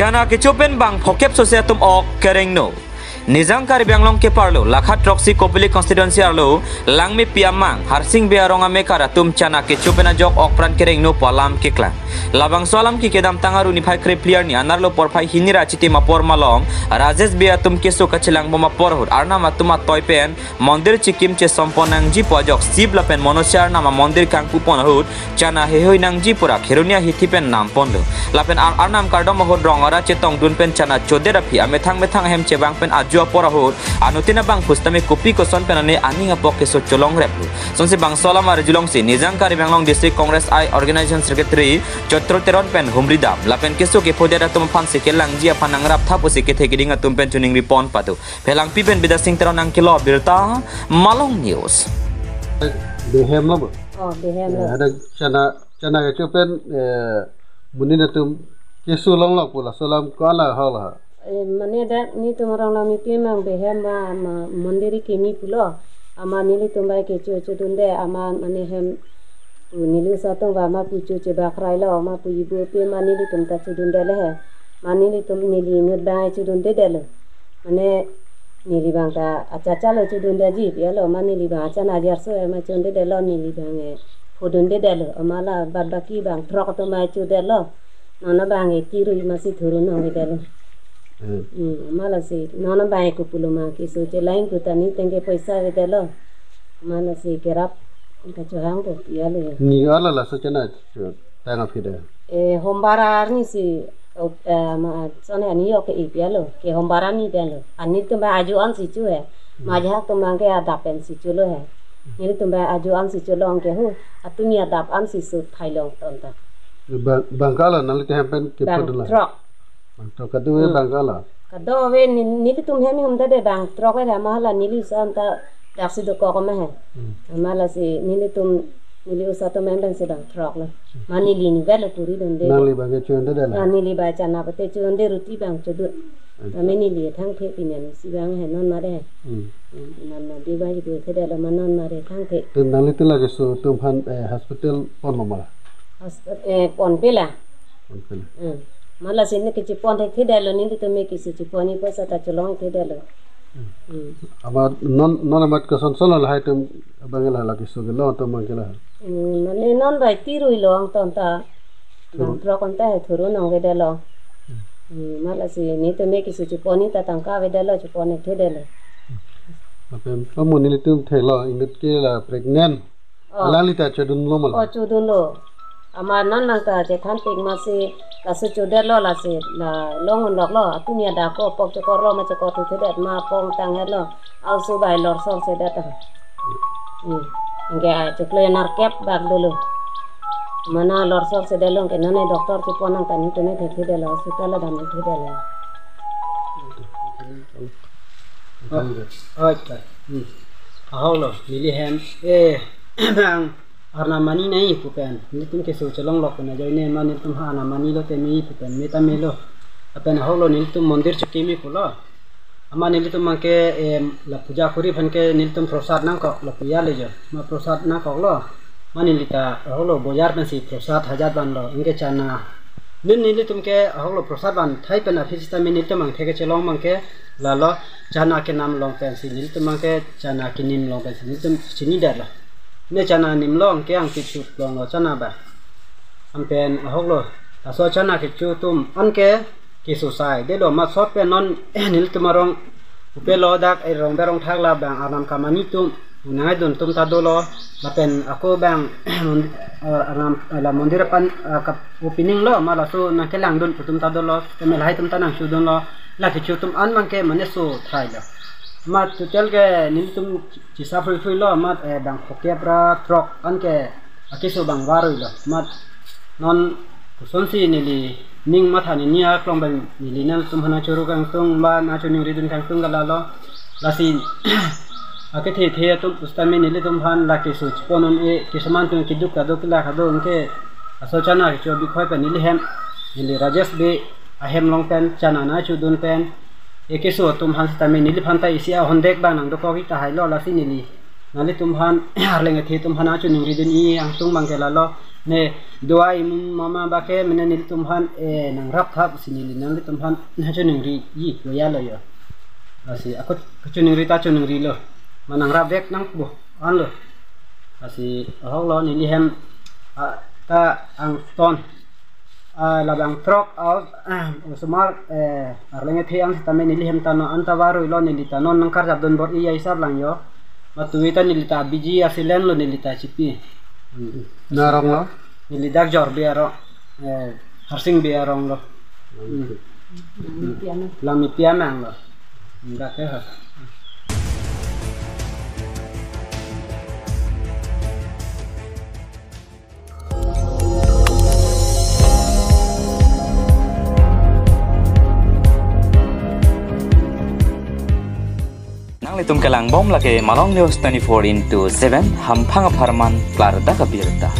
Chana ke chopen bang phokep sosiatum ok kereng no. Nizang kari bianglong ke parlo lakhat roksi kopili constituency arlo langme piamang harsing biaronga mekara tum chana ke chopena jok ok pran kereng no palam ke klang labang solam ki kedam tangaru ni phai kre player ni anarlo por phai hinira chiti ma por malong rajesh bia tum ke so kachilang boma por hur arna ma tuma toypen mondir chikim che somponang ji pojok sib lapen monosyar nama mondir kang kupon hur chana he hoi nang ji pura kherunia hithipen nam ponlo lapen arnam kardom hod rongara chetong dunpen chana chodera phi amethang hem chebang pen jua porahut anutina bang pustame kopi ko son penane ani ngapok ke so cholong repu sonse bang solam ar julong si nizang kari banglong district congress I organization secretary chotro teron pen humridam lapen keso ke podera tum pan se kelang jia panang rap thapu se ke thegidinga tum pen tuning ripon patu pelang pipen bida sing teron ang kilo birta malong news behem lo behem lo ada chana ke chopen munina tum keso long lo pula solam kala hala mane da ni tumorang la mi pemang behem ma mandiri kimi pulo ama nili tumbai ke chu dunde ama mane hem nili satong wa ma puchu che bakrai lo ma pu ibu pe ma nili tum ta chu dunde le he ma nili tum nili ngut ba chu dunde de le mane nili bang ta acha cha lo chu dunde ji pe lo ma nili ba acha na jar so ma chu dunde de lo nili bang e phu dunde de le ama la babaki bang trok to ma chu de lo nona bang e tiru ma si thuru no de le malah sih nona banyak kupuluma kisu celain kita ni tengke paisa kita lo malah sih kerap kacauan tu ya le ni ala la so chana tanga phide hombarar ni si ma sana ni yo ke ipia lo ke hombarar ni den lo ani tu ba ajuan si chu hai majah tu mang ke adapen si chu lo hai ni tu ba ajuan si chu lo ke hu atu ni adap an si su thailong tonta bangkala nali tempen ke podula to kadu bangala kado we nili tum hemi humda de bang troke ra mahala nili santa daksi do ko ma he mala si nili tum nili usato memben se bang trok la mani lini velo puri donde nali bage chonde de la nili ba chana pate chonde ruti bang chodu tameni li thang the pinen si bang he non mare nan na di ba ji do the de la manon mare thang the to nali tila ke so tum phan hospital pon mala hospital pon pela malah sini ke cipon the dalo ni tu me kisi ciponi pasa ta cholong the dalo aba non amat ka son solo hai tum bangela la kisu gelo to mangela mane non bai tiru long ton ta non pro kon ta thuru nong ge dalo malah sini tu me kisi ciponi ta tangka ve dalo ciponi the dalo apem pamoni ni tum thelo inut ke la pregnant alalita chodun lo mal chodun lo ama non nang ta je than pek ma se la su chu de lo la se la long on lok lo tu nia da ko pok cho ko ro ma cho ko tu de ma pong tang he lo au su bai lor so se da ta nge a cho kle nar kep bag dulu mana lor so se de lo ke nane doktor chu ponang ta ni tu ne the de lo hospital la dam the de lo अच्छा हाउलो मिली हैम bang arna mani nai pupen ni tum ke so cholong lok na joine mani tum ha na mani lo te mi pupen meta melo apen holo ni tum mandir chki mi pulo ama ni tum ke la puja kuri phan ke ni tum prasad nang ko la puya le jo ma prasad na ko lo mani lita holo bojar pen si prasad hajar ban lo inge chana ni tum ke holo prasad ban thai pen a phista mi ni tum mang theke cholong mang ke la lo chana ke nam long pen si ni tum mang ke chana ke nim long pen si ni tum chini dar la ne chana nim long ke ang ki chu long lo chana ba am pen hok lo ta so chana ke chu tum an ke ki su sai de lo ma so pe non nil tumarong upe lo dak ai rong berong thak la bang aram ka mani tum unai don tum ta do lo la pen ako bang aram la mondir pan ka upining lo ma la so na ke lang don tum ta do lo te me lai tum ta nang chu don lo la ki chu tum an mang ke mane so thai lo mat tu tel ke nil tum chi sa frui lo mat bang khokya pra trok an ke akiso bang warui lo mat non kuson si nili ning mathani nia klong bang nili nal tum hana churu kang tung ba na chu ning ridun kang tung gala lo lasi ake the tum ustame nili tum han la ke su ponon e kisaman tum ki duk ka do kila ka do unke asochana ke chobi khoi pa nili hem nili rajesh be ahem long pen chana na chu dun pen ekeso tum han stame nili phanta isia hondek ba nang do ko hi ta hai lo la si nili nali tumhan harleng thi tumhan achu ningri din I ang tung mangkela lo ne doa imum mama bake mena nili tumhan nang rap thap sinili nali tumhan achu ningri yi lo ya lo yo asi aku achu ningri ta achu ningri lo manang rap bek nang bo an lo asi hok lo nili hem ta ang ton labang trok out usmar arleng thi ang tamen nili hem tano antawaru lo nili tanon nang kar jabdon bor iya isar lang yo matuita nilita biji asilen lo nilita cipi narong lo nilidak jor biaro harsing biarong lo lami piamang lo ndak ke ha Itum kelang bom lagi Malong News 24/7 hampang aparman klar da kabirta.